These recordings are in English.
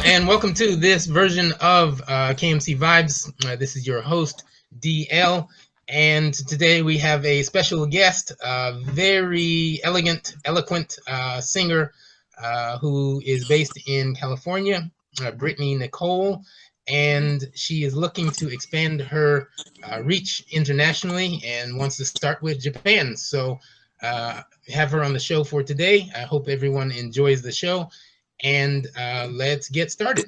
and welcome to this version of KMC Vibes. This is your host, DL, and today we have a special guest, very eloquent singer who is based in California, Brittany Nicole, and she is looking to expand her reach internationally and wants to start with Japan. So, have her on the show for today. I hope everyone enjoys the show. And let's get started.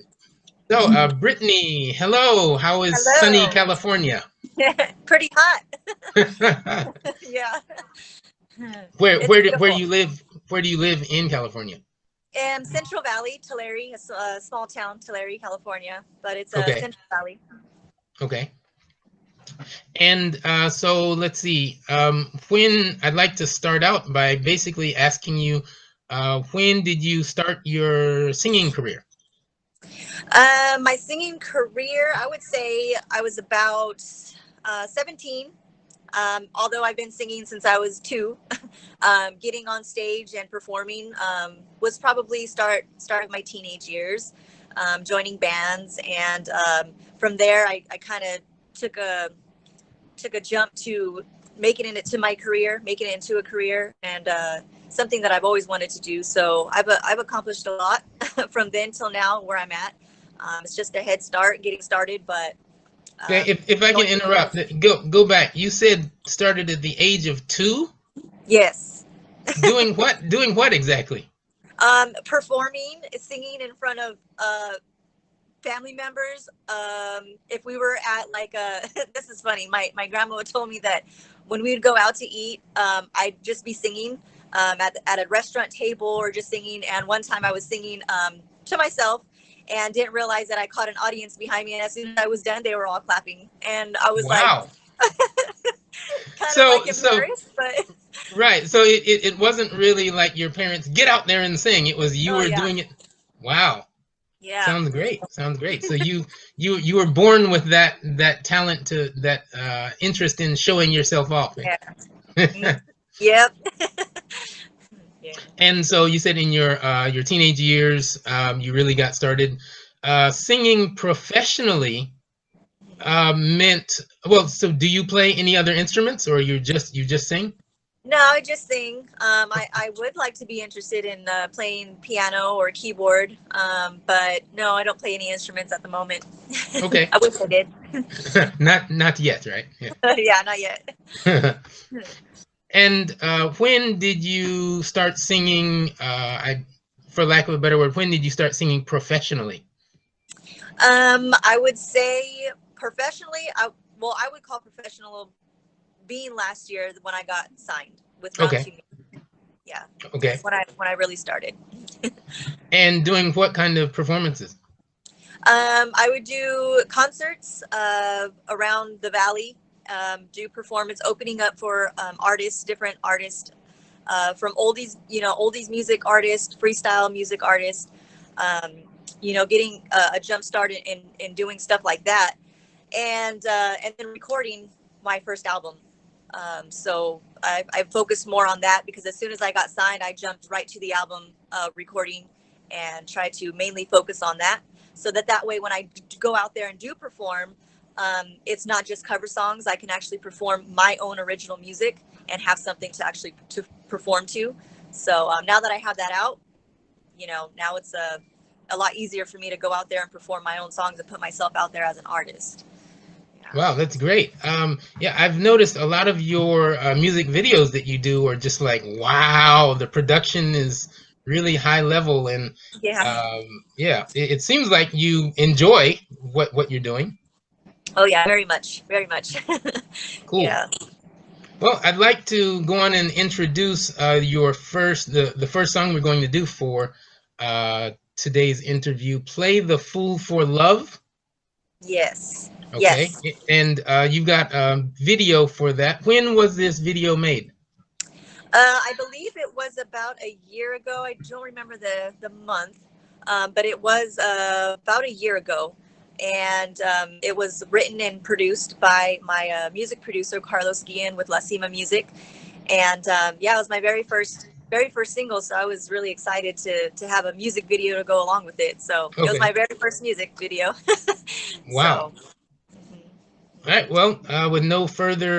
So, Brittany, hello. How is sunny Hello. California? Pretty hot. where Yeah. It's where beautiful. you live? Where do you live in California? Central Valley, Tulare, a small town, Tulare, California, but it's a Okay, Central Valley. okay. And so let's see. When I'd like to start out by basically asking you, when did you start your singing career? My singing career, I would say I was about 17. Although I've been singing since I was 2, getting on stage and performing was probably start of my teenage years, joining bands, and from there I kind of took a jump to making it to my career, making it into a career, and something that I've always wanted to do. So I've accomplished a lot from then till now where I'm at. It's just a head start, getting started, but Okay, if I can going interrupt, go back. You said started at the age of 2. yes. Doing what? Doing what exactly? Performing, singing in front of family members. If we were at like a, this is funny. My grandma told me that when we would go out to eat, I'd just be singing at a restaurant table or just singing. And one time I was singing to myself and didn't realize that I caught an audience behind me. And as soon as I was done, they were all clapping. And I was like, Wow. kind of So like so embarrassed, but right. So it wasn't really like your parents get out there and sing. It was you oh were yeah, doing it. Wow. yeah, Sounds great. Sounds great. So you were born with that talent to that interest in showing yourself off. yeah, mm, yep, yeah. And so you said in your teenage years, you really got started singing professionally. Meant well. So do you play any other instruments, or you just sing? No, I just sing. I would like to be interested in playing piano or keyboard, but no, I don't play any instruments at the moment. Okay. I wish I did. Not yet, right? Yeah, not yet. Yeah. And when did you start singing? For lack of a better word, when did you start singing professionally? I would say professionally, I would call professional being last year when I got signed with Round Okay. Two. Yeah, Okay. that's when I really started. And doing what kind of performances? I would do concerts around the valley, do performance, opening up for artists, different artists from oldies, oldies music artists, freestyle music artists, um, getting a jump start in doing stuff like that, and then recording my first album. So I focused more on that because as soon as I got signed, I jumped right to the album recording and tried to mainly focus on that. So that way, when I go out there and do perform, it's not just cover songs. I can actually perform my own original music and have something to actually to perform to. So now that I have that out, now it's a lot easier for me to go out there and perform my own songs and put myself out there as an artist. Yeah. Wow, that's great. Yeah, I've noticed a lot of your music videos that you do are just like, wow, the production is really high level, and Yeah. yeah, it seems like you enjoy what you're doing. Oh yeah, very much, very much. Cool. Yeah. Well, I'd like to go on and introduce the first song we're going to do for today's interview. Play the Fool for Love. Yes. Okay, Yes. and you've got video for that. When was this video made? I believe it was about a year ago. I don't remember the month, but it was about a year ago, and it was written and produced by my music producer Carlos Guillen with La Cima Music, and yeah, it was my very first single, so I was really excited to have a music video to go along with it. So it was Okay. my very first music video. Wow. So, All right. Well, with no further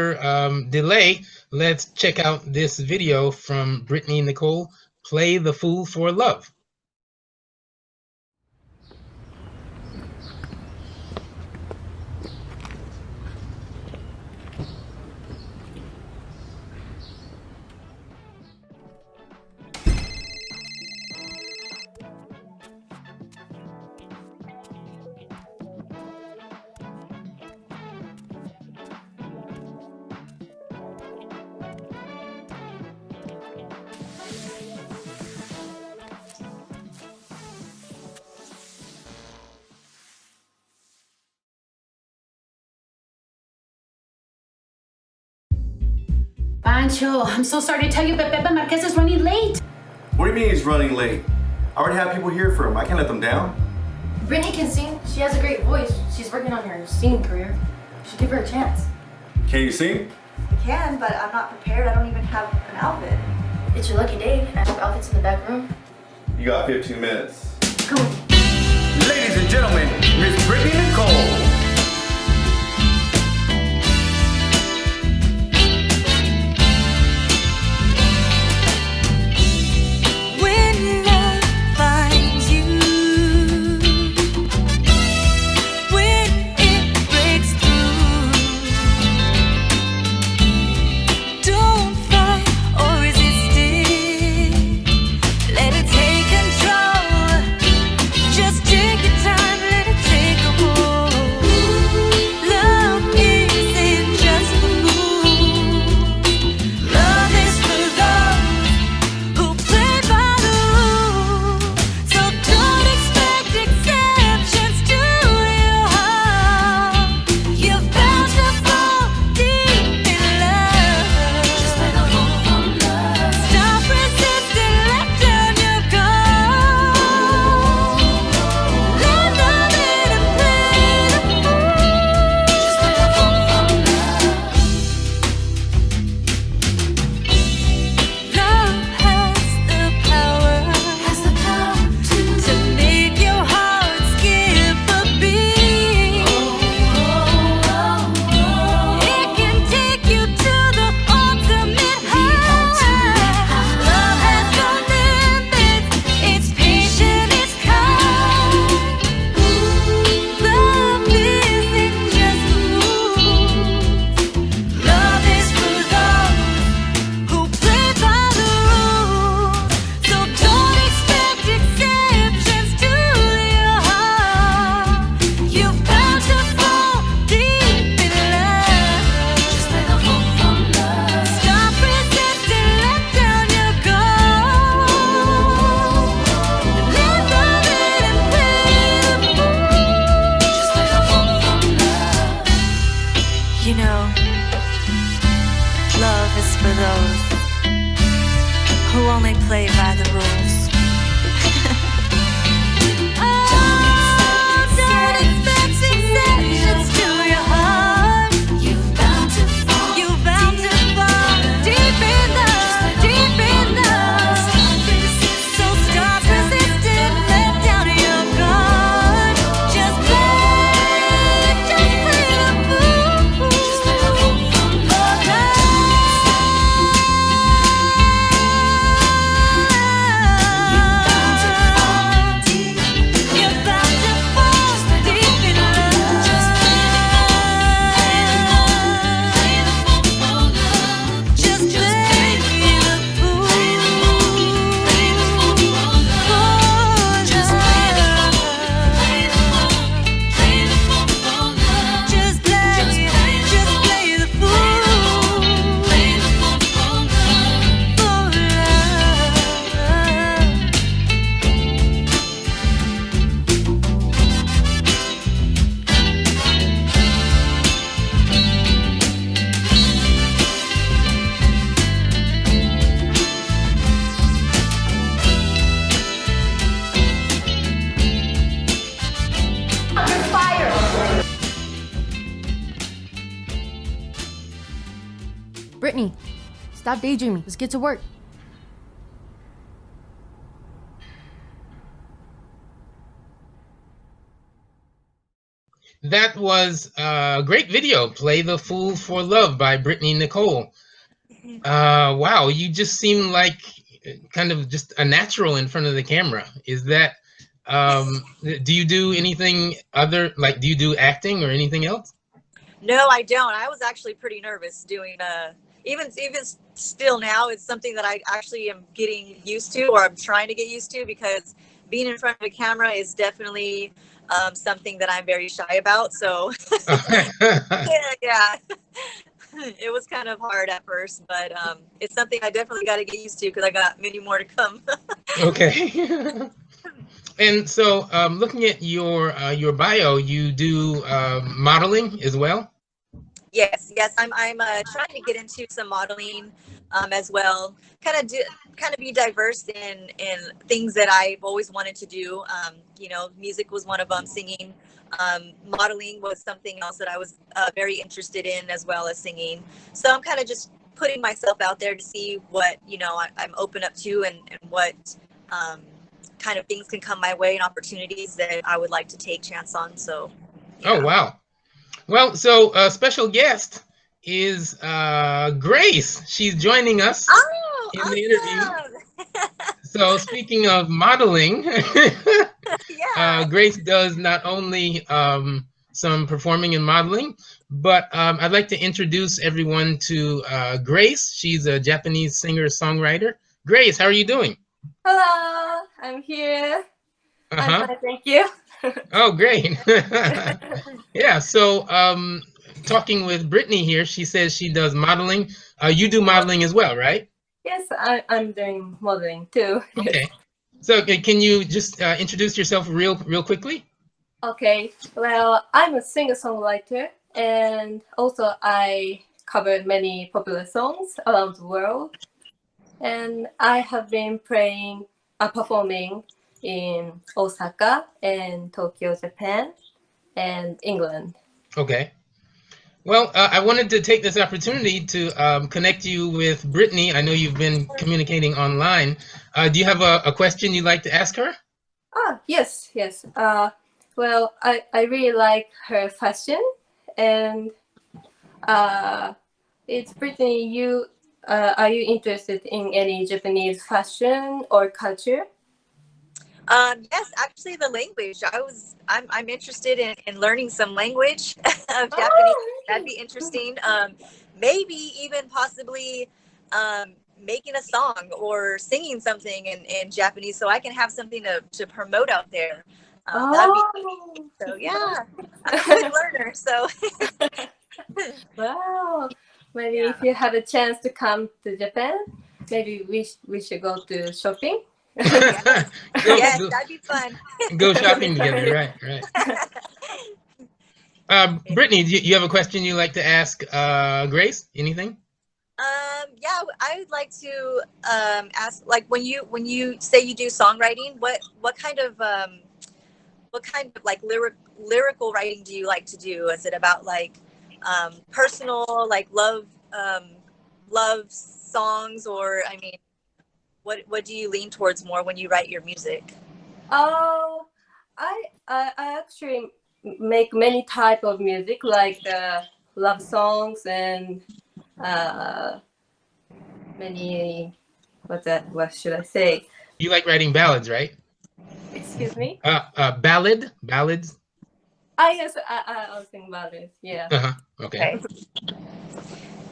delay, let's check out this video from Brittany Nicole, "Play the Fool for Love." Pancho, I'm so sorry to tell you, but Pepe Marquez is running late. What do you mean he's running late? I already have people here for him. I can't let them down. Brittany can sing. She has a great voice. She's working on her singing career. You should give her a chance. Can you sing? I can, but I'm not prepared. I don't even have an outfit. It's your lucky day. I have outfits in the back room. You got 15 minutes. Come on. Ladies and gentlemen, Miss Brittany Nicole. Play by the rules. Brittany, stop daydreaming. Let's get to work. that was a great video. Play the Fool for Love by Brittany Nicole. Wow, you just seem like kind of just a natural in front of the camera. Is that, do you do anything other, like, do you do acting or anything else? No, I don't. I was actually pretty nervous doing even still now, it's something that I actually am getting used to, or I'm trying to get used to, because being in front of a camera is definitely something that I'm very shy about. So yeah, it was kind of hard at first, but it's something I definitely got to get used to, because I got many more to come. Okay. And so, looking at your bio, you do modeling as well. Yes, I'm trying to get into some modeling as well. Kind of be diverse in things that I've always wanted to do. You know, music was one of them. Singing, modeling was something else that I was very interested in, as well as singing. So I'm kind of just putting myself out there to see what, you know, I'm open up to, and what kind of things can come my way, and opportunities that I would like to take chance on. So yeah. Oh, wow. Well, so a special guest is Grace. She's joining us Oh, in the interview. awesome. So speaking of modeling, Yeah. Grace does not only some performing and modeling, but I'd like to introduce everyone to Grace. She's a Japanese singer-songwriter. Grace, how are you doing? Hello, I'm here. I'm Uh-huh. fine, thank you. Oh, great. Yeah, so talking with Brittany here, she says she does modeling. You do modeling as well, right? Yes, I'm doing modeling too. Okay. So can you just introduce yourself real quickly? Okay, well, I'm a singer-songwriter, and also I covered many popular songs around the world. And I have been performing in Osaka and Tokyo, Japan, and England. Okay. Well, I wanted to take this opportunity to connect you with Brittany. I know you've been communicating online. Do you have a question you'd like to ask her? Yes. Well, I really like her fashion, and it's Brittany. Are you interested in any Japanese fashion or culture? Yes, actually, the language. I'm interested in learning some language of Japanese. That'd be interesting. Maybe even possibly making a song or singing something in Japanese, so I can have something to promote out there. That'd be so. Yeah, I'm a quick learner. So Wow. Maybe Yeah. if you have a chance to come to Japan, maybe we should go to shopping. yes, yes, Go, that'd be fun. go shopping together, right. Brittany, do you have a question you'd like to ask Grace? Anything? Yeah, I would like to ask, like, when you say you do songwriting, what kind of like lyrical writing do you like to do? Is it about like personal, like love songs, or I mean, what do you lean towards more when you write your music? Oh, I actually make many type of music, like love songs and many. What should I say? You like writing ballads, right? Excuse me. Ballads. Yes, I sing ballads. Yeah. Okay.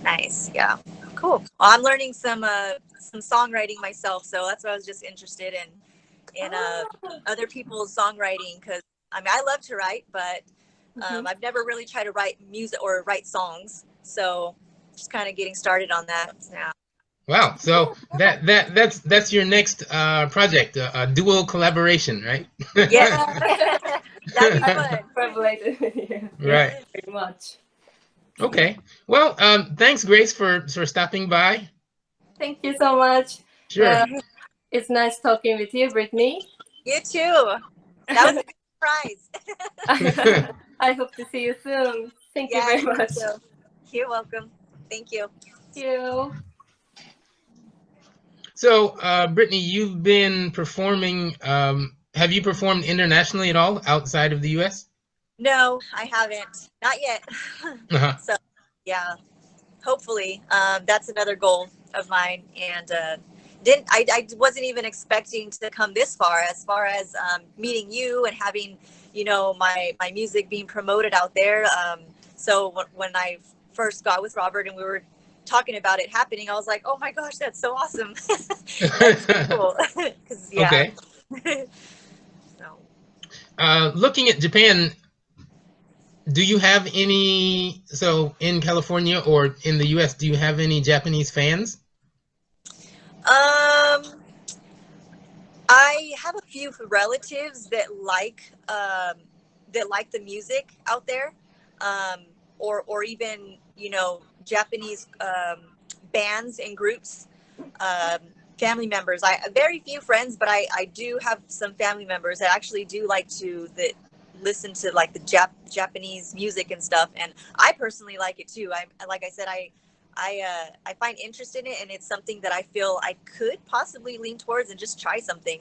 Nice. Yeah. Cool. Well, I'm learning some songwriting myself, so that's what I was just interested in other people's songwriting, because I mean, I love to write, but I've never really tried to write music or write songs, so just kind of getting started on that now. Wow. So that's your next project, a dual collaboration, right? Yeah. That'd be fun. Yeah. Right. Very much. Okay. Well, thanks, Grace, for stopping by. Thank you so much. Sure. It's nice talking with you, Brittany. You too. That was a good surprise. I hope to see you soon. Thank you Yeah, very much. so you're welcome. Thank you. Thank you. So, Brittany, you've been performing. Have you performed internationally at all outside of the U.S.? No, I haven't. Not yet. Uh-huh. So, yeah, hopefully. That's another goal of mine. And I wasn't even expecting to come this far, as meeting you and having, my music being promoted out there. So when I first got with Robert and we were talking about it happening, I was like, oh my gosh, that's so awesome. That's so cool. Because, yeah. Okay. So. Looking at Japan, do you have any, so in California or in the US, do you have any Japanese fans? I have a few relatives that like the music out there, or even Japanese bands and groups, family members. I very few friends, but I do have some family members that actually do like to listen to like the Japanese music and stuff, and I personally like it too. Like I said, I find interest in it, and it's something that I feel I could possibly lean towards and just try something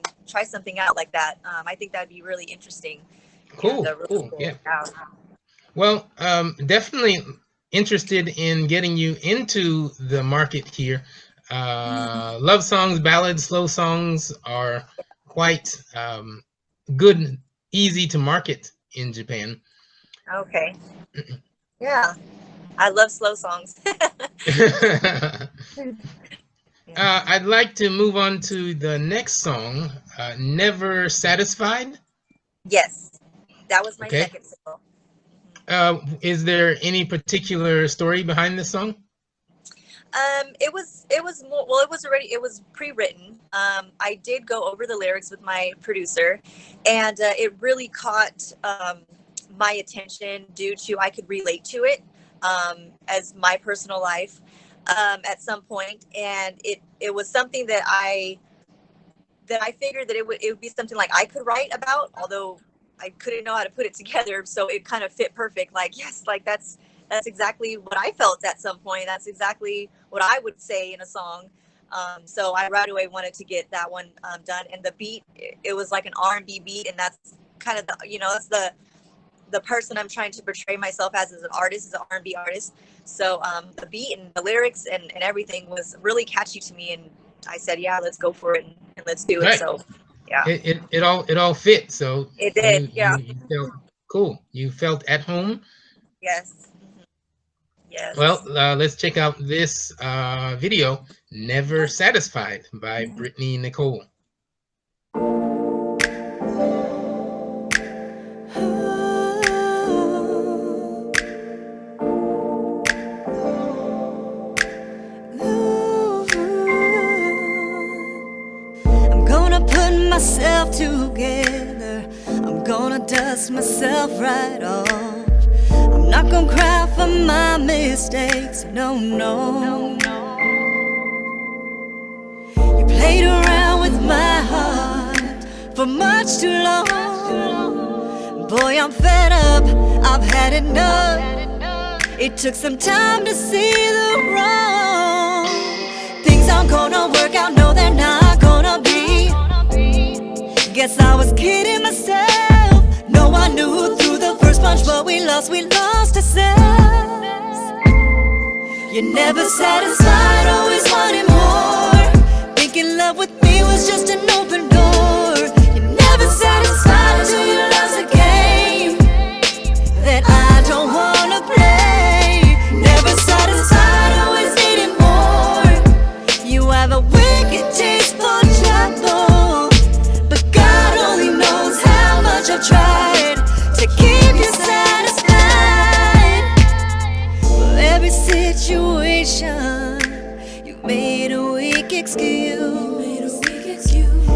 out like that. I think that'd be really interesting. Cool, And, really cool, cool. yeah. Well, definitely interested in getting you into the market here. Love songs, ballads, slow songs are quite good, easy to market in Japan. Okay. Yeah, I love slow songs. I'd like to move on to the next song, Never Satisfied. Yes, that was my Okay. second single. Is there any particular story behind this song? It was more, well, it was pre-written. I did go over the lyrics with my producer, and it really caught my attention due to I could relate to it as my personal life at some point, and it was something that I figured that it would be something like I could write about, although I couldn't know how to put it together. So it kind of fit perfect. Like, yes, like that's exactly what I felt at some point. That's exactly what I would say in a song. So I right away wanted to get that one done. And the beat, it was like an R&B beat, and that's kind of that's the person I'm trying to portray myself as an artist, as an R&B artist. So the beat and the lyrics and everything was really catchy to me, and I said, yeah, let's go for it and let's do it. Right. So yeah, it all fit. So it did. you felt cool. You felt at home. Yes. Yes. Well, let's check out this video, Never Satisfied by Brittany Nicole. I'm gonna put myself together. I'm gonna dust myself right off. I'm not gonna cry for my mistakes, no, no. You played around with my heart for much too long. Boy, I'm fed up, I've had enough. It took some time to see the wrong. Things aren't gonna work out, no, they're not gonna be. Guess I was kidding myself. No, I knew through the first punch, but we lost ourselves. You're never satisfied, always wanting more. Thinking love with me was just an open door. You're never satisfied until you lost a game that I don't wanna play. Never satisfied, always needing more. You have a wicked taste for trouble, but God only knows how much I've tried to keep you satisfied. For every situation, you made a weak excuse.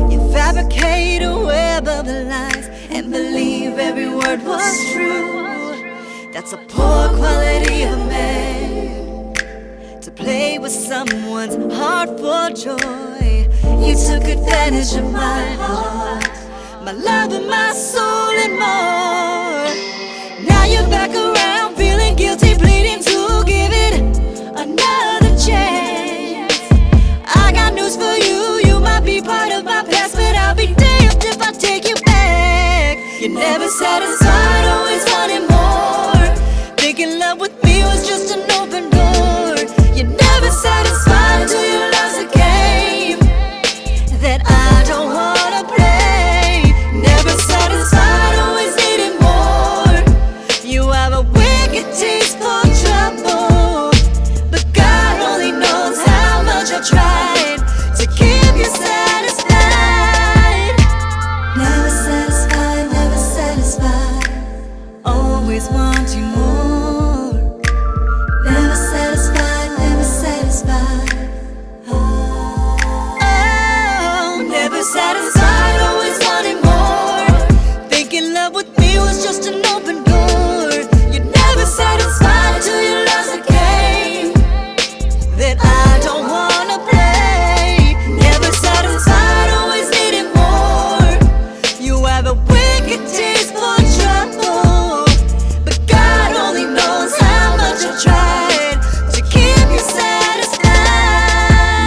You fabricate a web of lies and believe every word was true. That's a poor quality of man, to play with someone's heart for joy. You took advantage of my heart, my love and my soul and more. Now you're back around feeling guilty, pleading to give it another chance. I got news for you, you might be part of my past, but I'll be damned if I take you back. You're Never satisfied, always wanting more. Thinking love with me was just an open door. You're never satisfied till you lost the game that I don't wanna play. Never satisfied, always needing more. You have a wicked taste for trouble, but God only knows how much I tried to keep you satisfied. Never satisfied, never satisfied, always wanting more. Never satisfied, never satisfied. Oh, never satisfied, always wanting more. Thinking love with me was just an open door. You're never satisfied till you lost the game that I don't wanna play. Never satisfied, always needing more. You have a wicked taste for trouble, but God only knows how much I tried to keep you satisfied.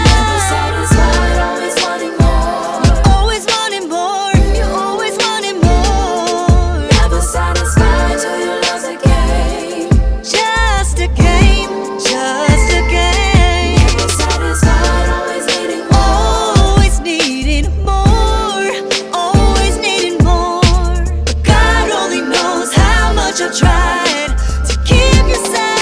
Never satisfied, always wanting more. You always wanting more. You always wanting more. Never satisfied till you lost the game. Just a game, just a game. Never satisfied, always needing more. Always needing more. Always needing more. But God only knows how much I tried to keep you satisfied.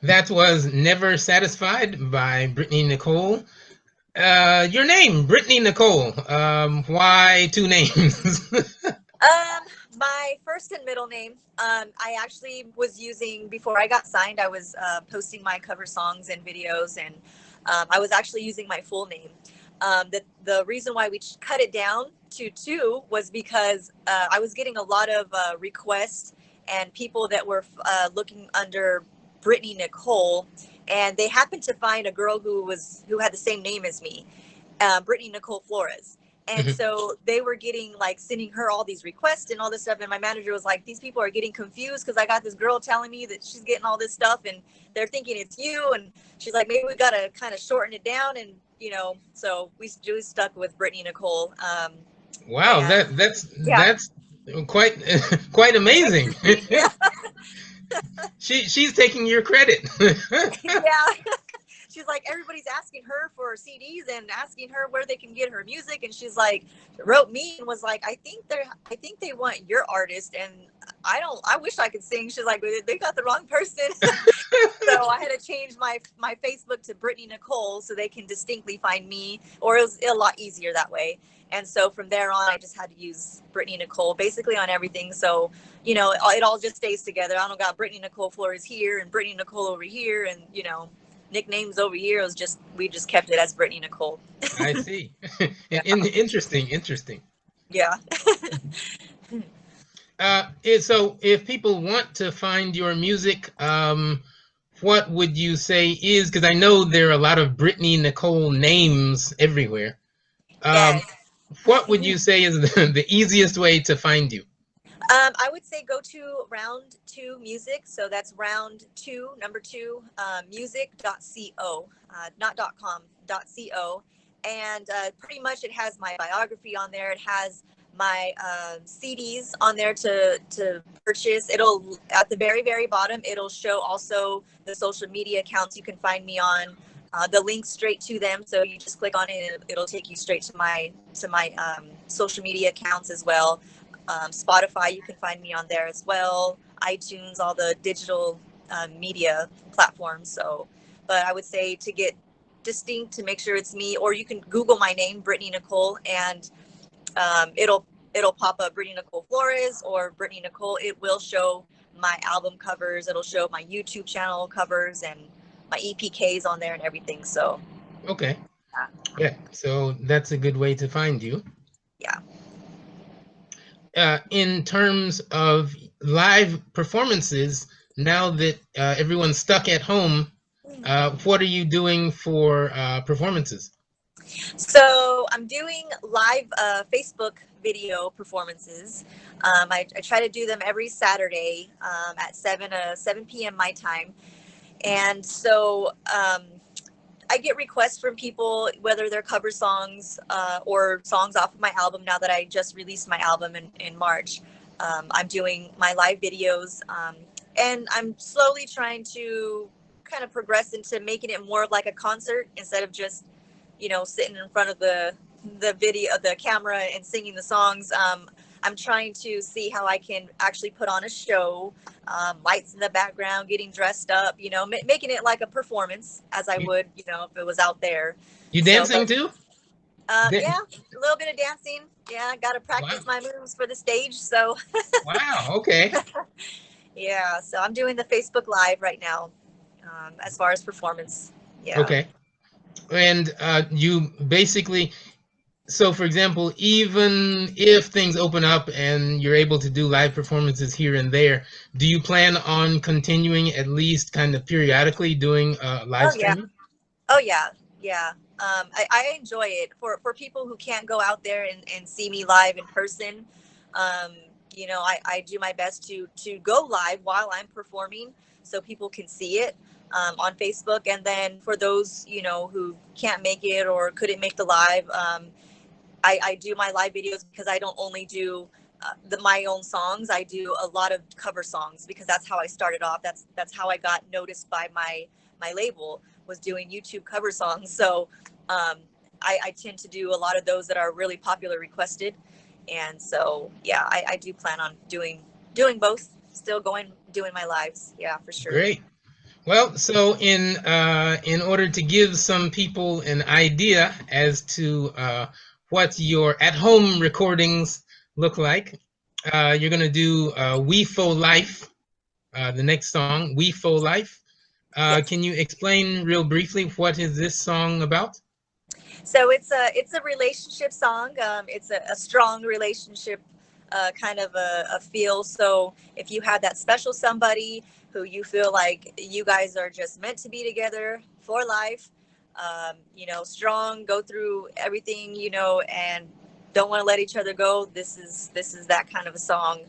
That was Never Satisfied by Brittany Nicole. Your name, Brittany Nicole. Why two names? My first and middle name. I actually was using before I got signed. I was posting my cover songs and videos, and I was actually using my full name. The reason why we cut it down to two was because I was getting a lot of requests and people that were looking under Brittany Nicole, and they happened to find a girl who had the same name as me, Brittany Nicole Flores. And so they were getting like sending her all these requests and all this stuff. And my manager was like, these people are getting confused because I got this girl telling me that she's getting all this stuff and they're thinking it's you. And she's like, maybe we got to kind of shorten it down. And, so we just stuck with Brittany Nicole. Wow, and, that's quite quite amazing. yeah. She's taking your credit. Yeah. She's like, everybody's asking her for CDs and asking her where they can get her music, and she's like, wrote me and was like, I think they want your artist, and I wish I could sing. She's like, they got the wrong person. So I had to change my Facebook to Brittany Nicole so they can distinctly find me, or it was a lot easier that way. And so from there on, I just had to use Brittany Nicole basically on everything. So, it all just stays together. I don't got Brittany Nicole Flores here and Brittany Nicole over here, and nicknames over here. We just kept it as Brittany Nicole. I see. Yeah. Interesting. Yeah. So if people want to find your music, what would you say is, because I know there are a lot of Brittany Nicole names everywhere. Yes. What would you say is the easiest way to find you? I would say go to Round 2 Music. So that's Round 2, number 2, music.co, not .com, .co. And pretty much it has my biography on there. It has my CDs on there to purchase. It'll, at the very, very bottom, it'll show also the social media accounts you can find me on. The link straight to them. So you just click on it and it'll take you straight to my social media accounts as well. Spotify, you can find me on there as well. iTunes, all the digital media platforms. So, but I would say to get distinct, to make sure it's me, or you can Google my name, Brittany Nicole, and it'll pop up Brittany Nicole Flores or Brittany Nicole. It will show my album covers. It'll show my YouTube channel covers and my EPKs on there and everything. So, Okay. Yeah. So that's a good way to find you. Yeah. In terms of live performances, now that everyone's stuck at home, what are you doing for performances? So I'm doing live Facebook video performances. I try to do them every Saturday at 7 p.m. my time. And so I get requests from people, whether they're cover songs or songs off of my album. Now that I just released my album in March, I'm doing my live videos, and I'm slowly trying to kind of progress into making it more like a concert instead of just, sitting in front of the camera and singing the songs. I'm trying to see how I can actually put on a show, lights in the background, getting dressed up, making it like a performance as I would, if it was out there. You dancing too? Yeah, a little bit of dancing. Yeah, I got to practice my moves for the stage. So. Wow. Okay. Yeah, so I'm doing the Facebook Live right now, as far as performance. Yeah. Okay. And you basically, so for example, even if things open up and you're able to do live performances here and there, do you plan on continuing at least kind of periodically doing live streaming? Oh yeah, yeah. I enjoy it. For people who can't go out there and see me live in person, I do my best to go live while I'm performing so people can see it on Facebook. And then for those, who can't make it or couldn't make the live, I do my live videos because I don't only do my own songs. I do a lot of cover songs because that's how I started off. That's how I got noticed by my label, was doing YouTube cover songs. So I tend to do a lot of those that are really popular requested. And so, yeah, I do plan on doing both, still doing my lives. Yeah, for sure. Great. Well, so in order to give some people an idea as to what your at-home recordings look like, you're going to do We Faux Life, the next song, We Faux Life. Yes. Can you explain real briefly what is this song about? So it's a relationship song. It's a strong relationship kind of a feel. So if you have that special somebody who you feel like you guys are just meant to be together for life, strong, go through everything, and don't want to let each other go, this is that kind of a song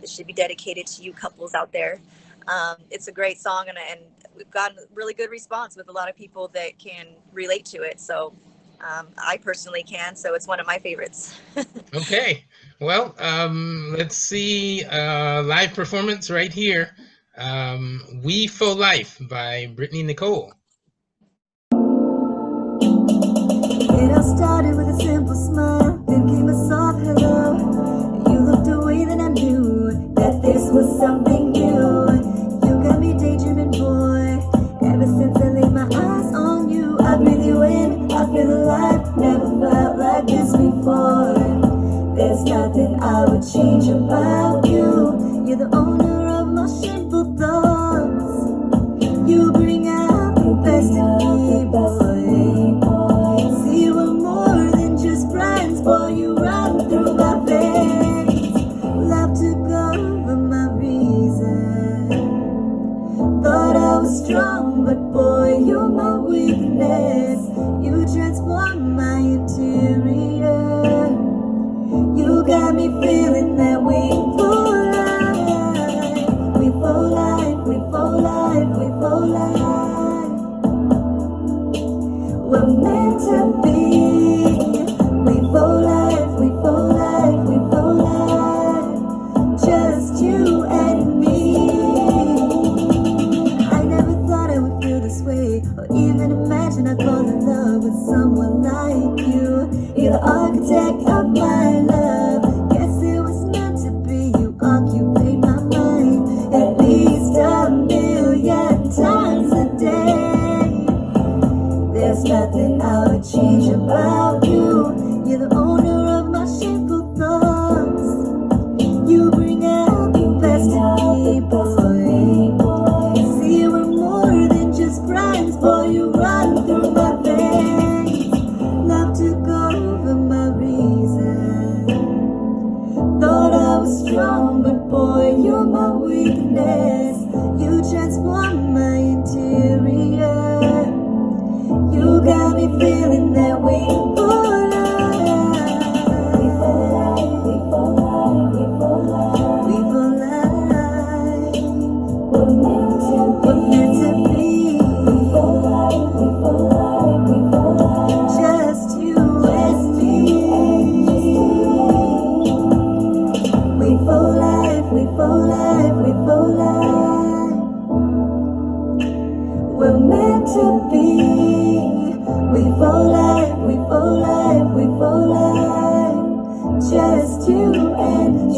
that should be dedicated to you couples out there. It's a great song, and we've gotten a really good response with a lot of people that can relate to it. So I personally can, so it's one of my favorites. Okay, well, let's see live performance right here. We Faux Life by Brittany Nicole. It all started with a simple smile, then came a soft hello. You looked away, then I knew that this was something new. You got me daydreaming, boy. Ever since I laid my eyes on you, I breathe you in, I feel alive. Never felt like this before. There's nothing I would change about you. You're the owner of my simple thoughts. You bring out the best in me, boy. See, we're more than just friends, boy. You run through my veins. Love took over my reason. Thought I was strong, but boy, you're my weakness. You transform my interior. You got me feeling that we for life. We for life, we for life, we for life. We're meant to be. We for life, we for life, we for life. Just you and me. I never thought I would feel this way, or even imagine I'd fall in love with someone like you. You're the architect of my love. Guess it was meant to be. You occupy my mind at least 1,000,000 times a day. There's nothing I would change about you. You're the owner of my shameful thoughts. You bring out the best in me, boy. See, we're more than just friends, boy. You run through my veins. Love took over my reason. Thought I was strong, but boy, you're my were meant to be. We for life, we for life, we for life. Just you and me.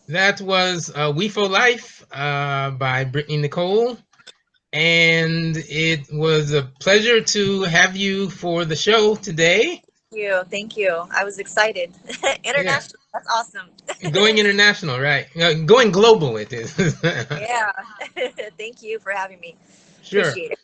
That was We For Life by Brittany Nicole. And it was a pleasure to have you for the show today. Thank you. I was excited. International. Yeah. That's awesome. Going international, right? Going global, it is. Yeah. Thank you for having me. Sure. Appreciate it.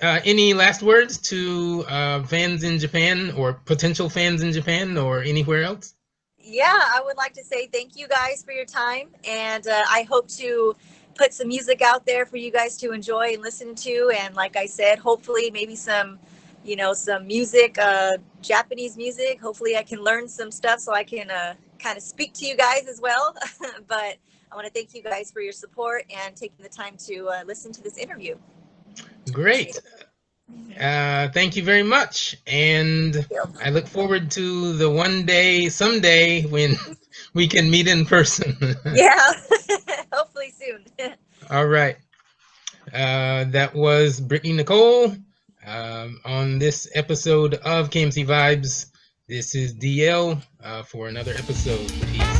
Any last words to fans in Japan or potential fans in Japan or anywhere else? Yeah, I would like to say thank you guys for your time. And I hope to put some music out there for you guys to enjoy and listen to. And like I said, hopefully maybe some some music, Japanese music. Hopefully I can learn some stuff so I can kind of speak to you guys as well. But I want to thank you guys for your support and taking the time to listen to this interview. Great. Thank you very much. And I look forward to the one day, someday, when we can meet in person. Yeah, hopefully soon. All right. That was Brittany Nicole. On this episode of KMC Vibes, this is DL for another episode. Peace.